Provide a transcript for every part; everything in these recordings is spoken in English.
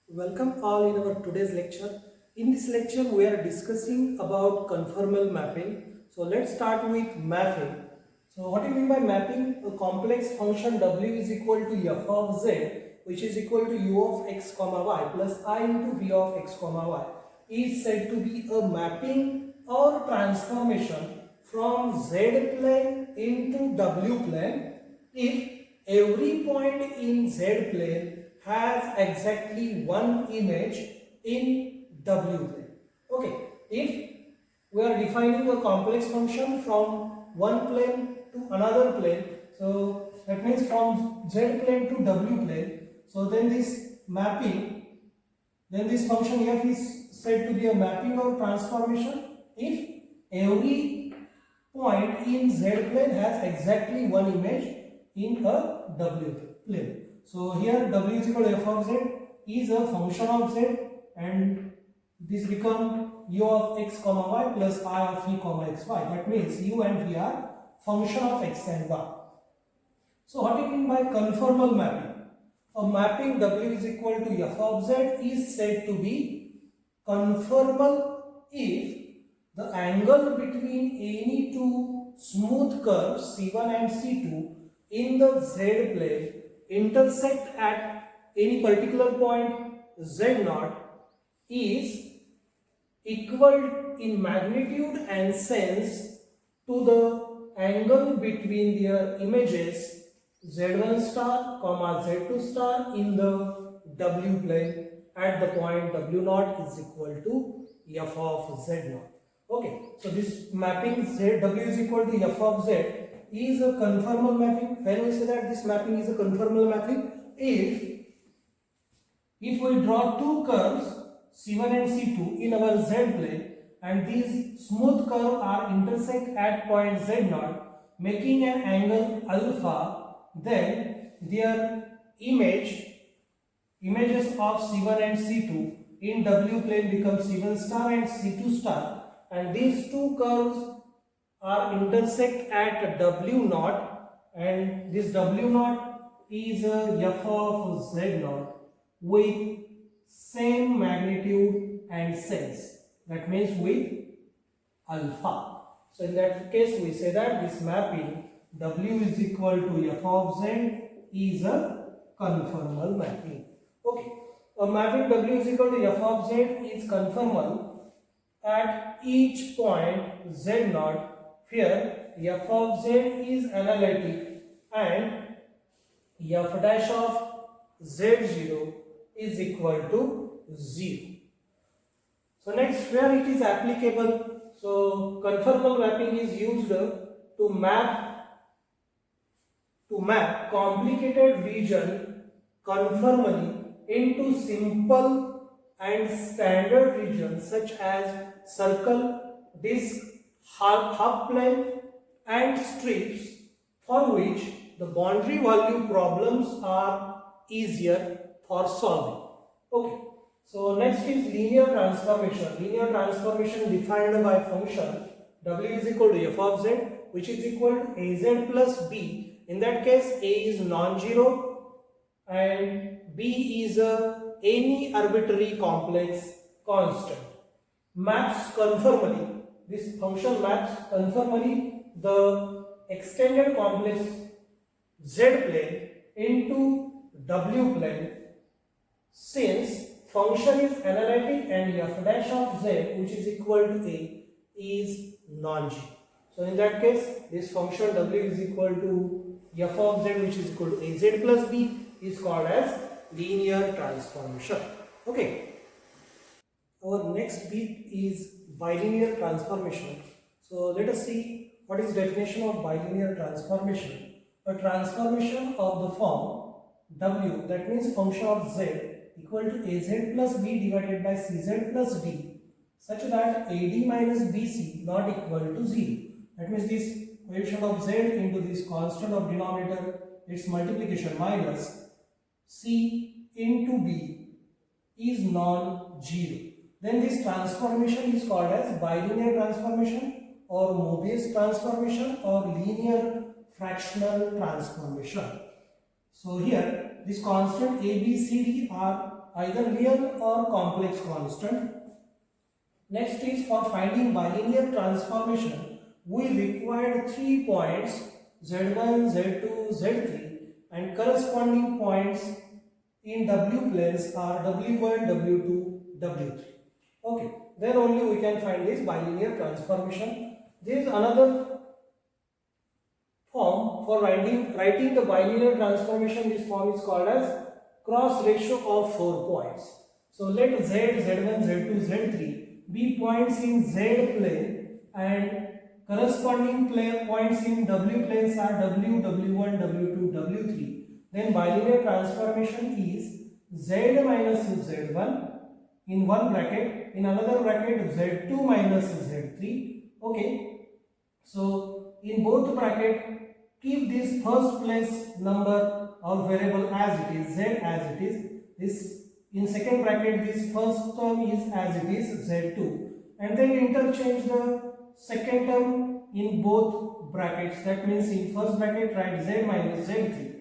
Welcome all in our today's lecture. In this lecture, we are discussing about conformal mapping. So let's start with mapping. So what do you mean by mapping? A complex function w is equal to f of z, which is equal to u of x comma y plus I into v of x comma y is said to be a mapping or transformation from z plane into w plane if every point in z plane has exactly one image in w plane. Okay, if we are defining a complex function from one plane to another plane, so that means from z plane to w plane, so then this mapping, then this function f is said to be a mapping or transformation if every point in z plane has exactly one image in a w plane. So here w is equal to f of z is a function of z, and this become u of x comma y plus I of v comma xy. That means u and v are function of x and y. So what do you mean by conformal mapping? A mapping w is equal to f of z is said to be conformal if the angle between any two smooth curves C1 and C2 in the z plane intersect at any particular point z0 is equal in magnitude and sense to the angle between their images z1 star comma z2 star in the w plane at the point w0 is equal to f of z0. Okay, so this mapping z w is equal to f of z is a conformal mapping. When we say that this mapping is a conformal mapping, if we draw two curves C1 and C2 in our z plane and these smooth curves are intersect at point z0 making an angle alpha, then their images of C1 and C2 in w plane become C1 star and C2 star, and these two curves are intersect at w0, and this w0 is a f of z0 with same magnitude and sense, that means with alpha. So in that case we say that this mapping w is equal to f of z is a conformal mapping. Okay, a mapping w is equal to f of z is conformal at each point z0 where f of z is analytic and f dash of z0 is equal to 0. So next, where it is applicable, so conformal mapping is used to map complicated region conformally into simple and standard regions such as circle, disc, half plane and strips, for which the boundary value problems are easier for solving. Okay, so next is linear transformation. Linear transformation defined by function w is equal to f of z, which is equal to az plus b. In that case, a is non-zero and b is any arbitrary complex constant. Maps conformally. This function maps conformally the extended complex z plane into w plane since function is analytic and f dash of z, which is equal to a, is non-zero. So in that case, this function w is equal to f of z, which is equal to az plus b, is called as linear transformation. Okay. Our next bit is bilinear transformation. So let us see what is definition of bilinear transformation. A transformation of the form w, that means function of z, equal to az plus b divided by cz plus d, such that ad minus bc not equal to 0. That means this coefficient of z into this constant of denominator, its multiplication minus c into b is non-zero. Then this transformation is called as bilinear transformation or Mobius transformation or linear fractional transformation. So here this constant a, b, c, d are either real or complex constant. Next is for finding bilinear transformation, we required 3 points z1, z2, z3 and corresponding points in W planes are W1, W2, W3. Okay, then only we can find this bilinear transformation. There is another form for writing the bilinear transformation. This form is called as cross ratio of 4 points. So let Z, Z1, Z2, Z3 be points in Z plane and corresponding points in W planes are W, W1, W2, W3. Then bilinear transformation is Z minus Z1 in one bracket, in another bracket Z2 minus Z3. Okay, so in both bracket keep this first place number of variable as it is, Z as it is. This in second bracket this first term is as it is, Z2, and then interchange the second term in both brackets. That means in first bracket write Z minus Z3.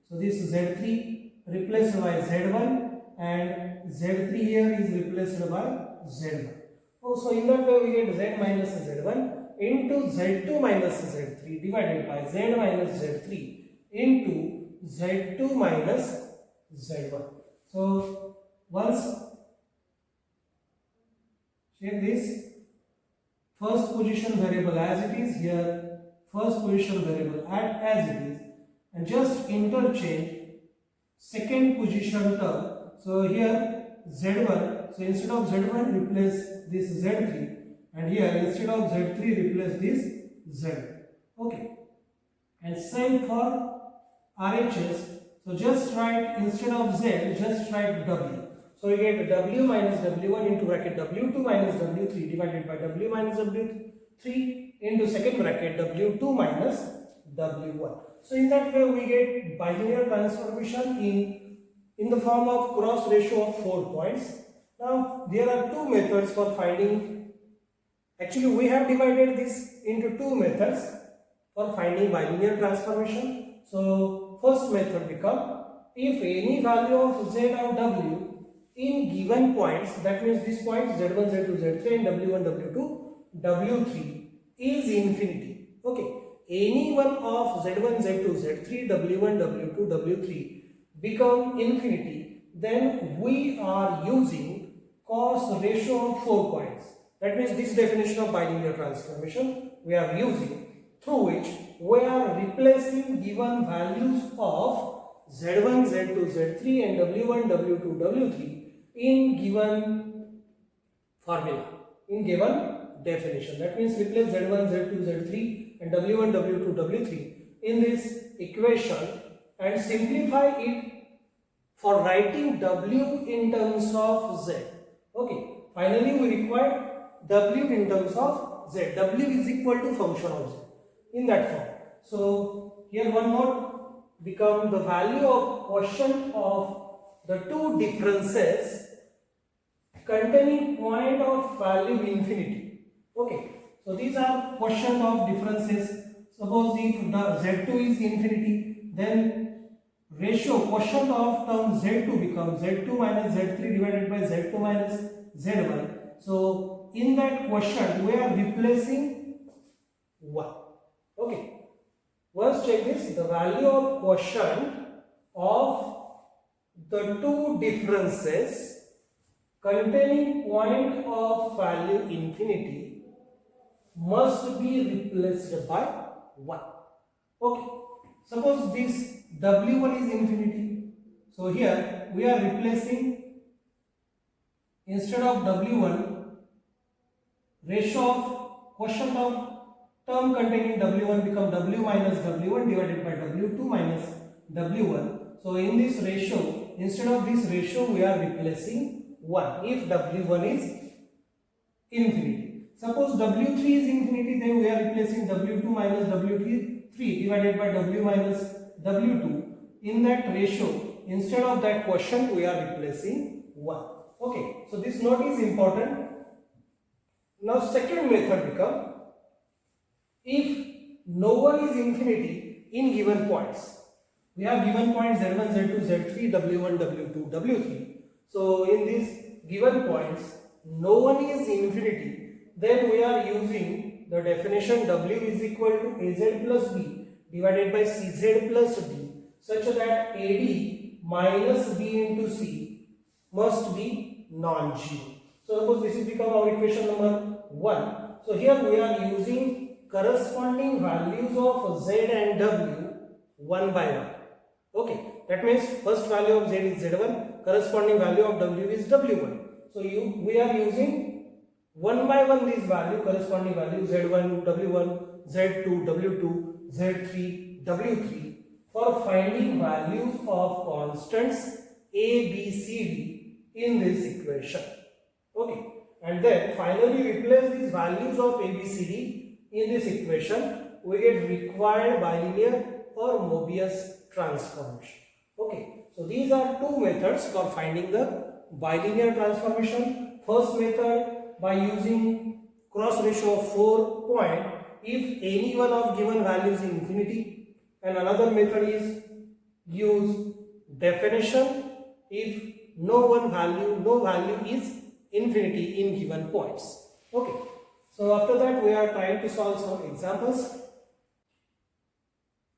So this Z3 replaced by Z1 and Z3 here is replaced by Z1. Oh, so in that way we get Z minus Z1 into Z2 minus Z3 divided by Z minus Z3 into Z2 minus Z1. So once check this, first position variable as it is here, first position variable as it is, and just interchange second position term. So here Z1, so instead of Z1 replace this Z3, and here instead of Z3 replace this Z. Okay, and same for RHS. So just write instead of Z, just write W. So you get W minus W1 into bracket W2 minus W3 divided by W minus W3 into second bracket W2 minus W1. So in that way we get bilinear transformation in the form of cross ratio of 4 points. Now there are two methods for finding. Actually we have divided this into two methods for finding bilinear transformation. So first method become, if any value of Z or W in given points, that means this point Z1, Z2, Z3 and W1, W2, W3 is infinity. Okay, any one of Z1, Z2, Z3, W1, W2, W3 become infinity, then we are using cos ratio of 4 points. That means this definition of bilinear transformation we are using, through which we are replacing given values of Z1, Z2, Z3 and W1, W2, W3 in given formula, in given definition. That means replace Z1, Z2, Z3 and W1, W2, W3 in this equation and simplify it for writing W in terms of Z. Okay, finally we require W in terms of Z. W is equal to function of Z in that form. So here one more become the value of quotient of the two differences containing point of value infinity. Okay, so these are quotient of differences. Suppose if the Z2 is infinity, then ratio quotient of term Z2 becomes Z2 minus Z3 divided by Z2 minus Z1. So in that quotient we are replacing 1. Okay, once check this, the value of quotient of the two differences containing point of value infinity must be replaced by 1. Okay, suppose this W1 is infinity. So here we are replacing, instead of W1, ratio of quotient of term containing W1 become W minus W1 divided by W2 minus W1. So in this ratio, instead of this ratio we are replacing 1 if W1 is infinity. Suppose W3 is infinity, then we are replacing W2 minus W3 divided by W minus W2. In that ratio, instead of that quotient we are replacing 1. Okay, so this note is important. Now second method become, if no one is infinity in given points, we have given points Z1, Z2, Z3, W1, W2, W3. So in these given points, no one is infinity, then we are using the definition W is equal to AZ plus B divided by CZ plus D, such that AD minus B into C must be non-zero. So suppose this is become our equation number 1. So here we are using corresponding values of Z and W one by one. Okay, that means first value of Z is Z1, corresponding value of W is W1. So we are using one by one these value, corresponding value Z1, W1, Z2, W2, Z3, W3 for finding values of constants A, B, C, D in this equation. Okay, and then finally replace these values of A, B, C, D in this equation. We get required bilinear or Mobius transformation. Okay, so these are two methods for finding the bilinear transformation. First method by using cross ratio of 4 point if any one of given values is infinity, and another method is use definition if no value is infinity in given points. Okay, so after that we are trying to solve some examples.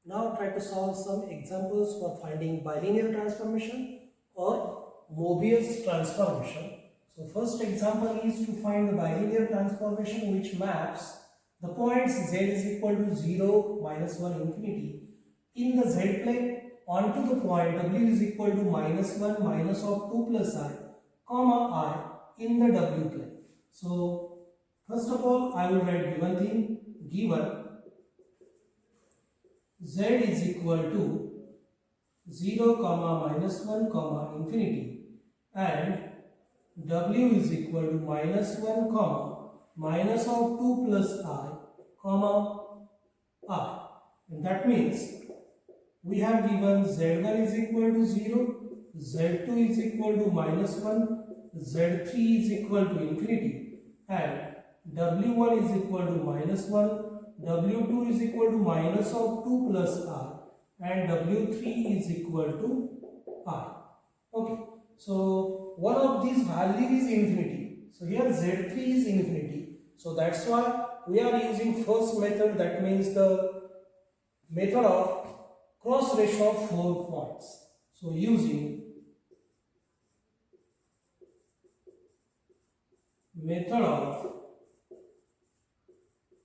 Now try to solve some examples for finding bilinear transformation or Mobius transformation. So first example is to find the bilinear transformation which maps the points Z is equal to 0, minus 1, infinity in the Z plane onto the point W is equal to minus 1, minus of 2 plus I, comma I in the W plane. So first of all I will write given thing, given Z is equal to 0, minus 1, infinity, and W is equal to minus 1, minus of 2 plus I, I. And that means we have given Z1 is equal to 0, Z2 is equal to minus 1, Z3 is equal to infinity, and W1 is equal to minus 1, W2 is equal to minus of 2 plus I, and W3 is equal to I. Okay, so one of these values is infinity. So here Z3 is infinity. So that's why we are using first method, that means the method of cross ratio of 4 points. So using method of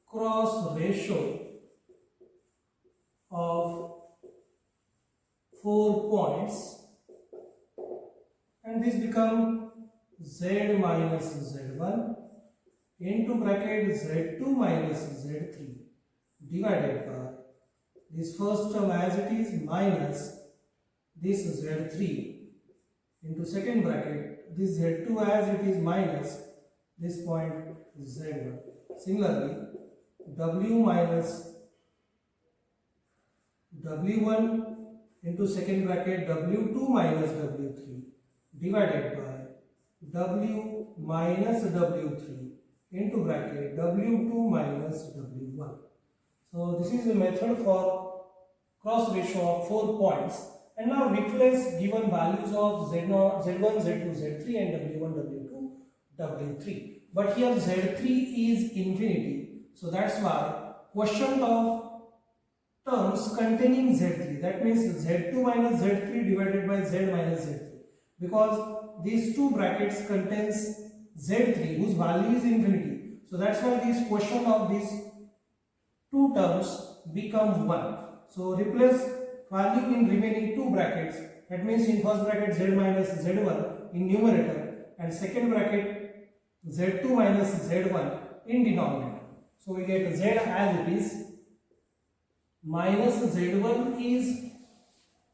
cross ratio of 4 points, and this become Z minus Z1 into bracket Z2 minus Z3 divided by this first term as it is minus this Z3 into second bracket this Z2 as it is minus this point Z1. Similarly, W minus W1 into second bracket W2 minus W3 divided by W minus W3 into bracket W2 minus W1. So this is the method for cross ratio of 4 points. And now replace given values of Z1, Z2, Z3 and W1, W2, W3. But here Z3 is infinity. So that's why quotient of terms containing Z3, that means Z2 minus Z3 divided by Z minus Z3, because these two brackets contains Z3 whose value is infinity. So that's why this quotient of these two terms become 1. So replace value in remaining two brackets, that means in first bracket Z minus Z1 in numerator and second bracket Z2 minus Z1 in denominator. So we get Z as it is, minus Z1 is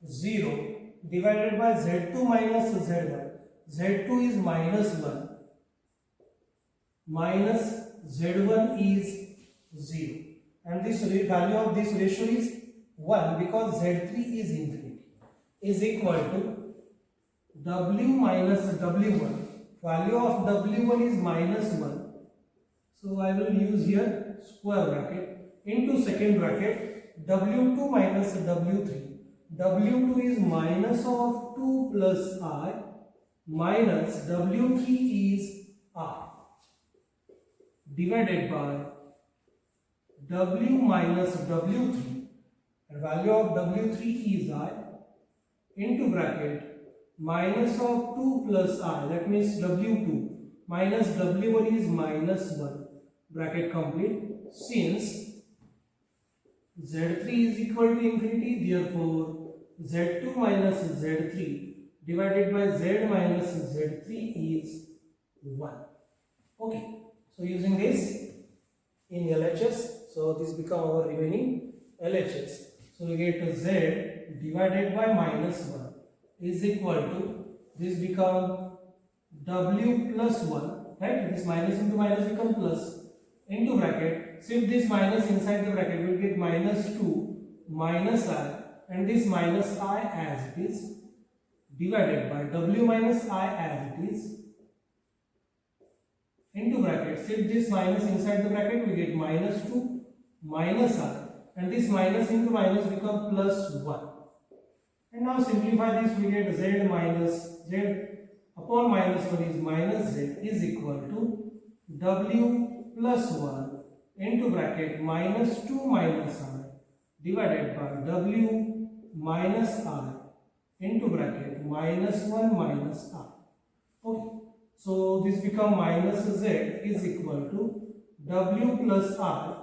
0 divided by Z2 minus Z1. Z2 is minus 1 minus Z1 is 0, and this value of this ratio is 1 because Z3 is infinity, is equal to W minus W1. Value of W1 is minus 1. So I will use here square bracket into second bracket W2 minus W3. W2 is minus of 2 plus I minus W3 is I divided by W minus W3, and value of W3 is I, into bracket minus of 2 plus I, that means W2 minus W1 is minus 1, bracket complete. Since Z3 is equal to infinity, therefore Z2 minus Z3 divided by Z minus Z3 is 1. Okay, so using this in LHS, so this become our remaining LHS. So we get Z divided by minus 1 is equal to, this become W plus 1, right? This minus into minus become plus, into bracket, shift this minus inside the bracket, we will get minus 2 minus I, and this minus I as it is, divided by W minus I as it is, into bracket, shift this minus inside the bracket, we get minus 2 minus I, and this minus into minus become plus 1. And now simplify this, we get Z minus Z upon minus 1 is minus Z is equal to W plus 1 into bracket minus 2 minus I divided by W minus I into bracket minus 1 minus I. Okay, so this become minus Z is equal to W plus I.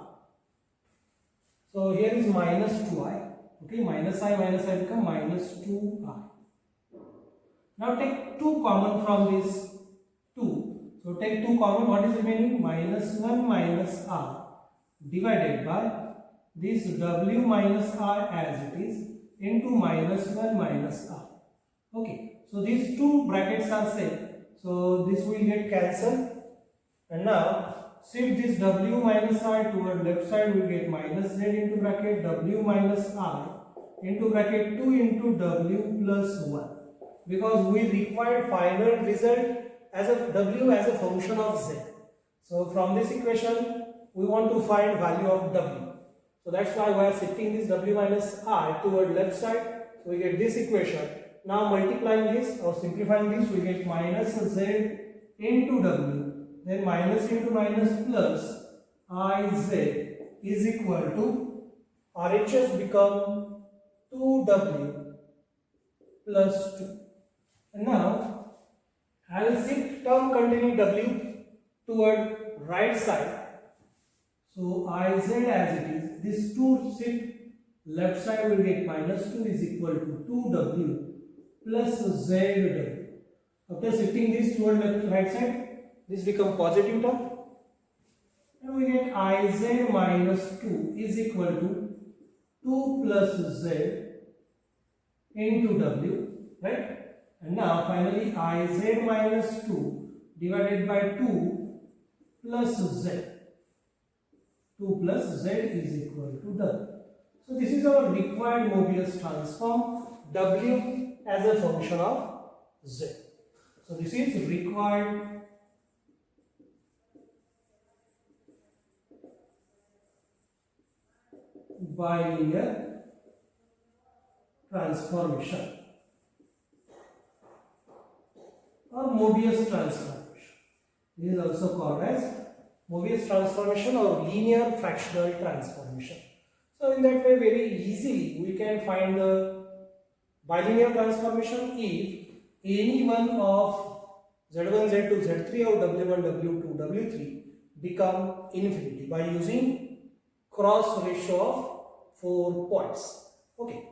So here is minus 2I. Okay, minus I become minus 2I. Now take 2 common from this 2. So take 2 common, what is remaining? Minus 1 minus I divided by this W minus I as it is into minus 1 minus I. Okay, so these two brackets are same. So this will get cancelled, and now shift this W minus I toward left side, we will get minus Z into bracket W minus I into bracket 2 into W plus 1, because we require final result as a W as a function of Z. So from this equation we want to find value of W. So that's why we are shifting this W minus I toward left side. So we get this equation. Now multiplying this or simplifying this, we get minus Z into W, then minus into minus plus IZ is equal to RHS become 2W plus 2. And now I will shift term containing W toward right side. So IZ as it is, this 2 shift left side, will get minus 2 is equal to 2W plus ZW. After shifting this toward left right side, this become positive term, and we get IZ minus 2 is equal to 2 plus Z into W, right? And now finally IZ minus 2 divided by 2 plus Z. 2 plus Z is equal to W. So this is our required Mobius transform, W as a function of Z. So this is required bilinear transformation or Mobius transformation. This is also called as Mobius transformation or linear fractional transformation. So in that way, very easily we can find the bilinear transformation if any one of Z1, Z2, Z3 or W1, W2, W3 become infinity by using cross ratio of 4 points. Okay.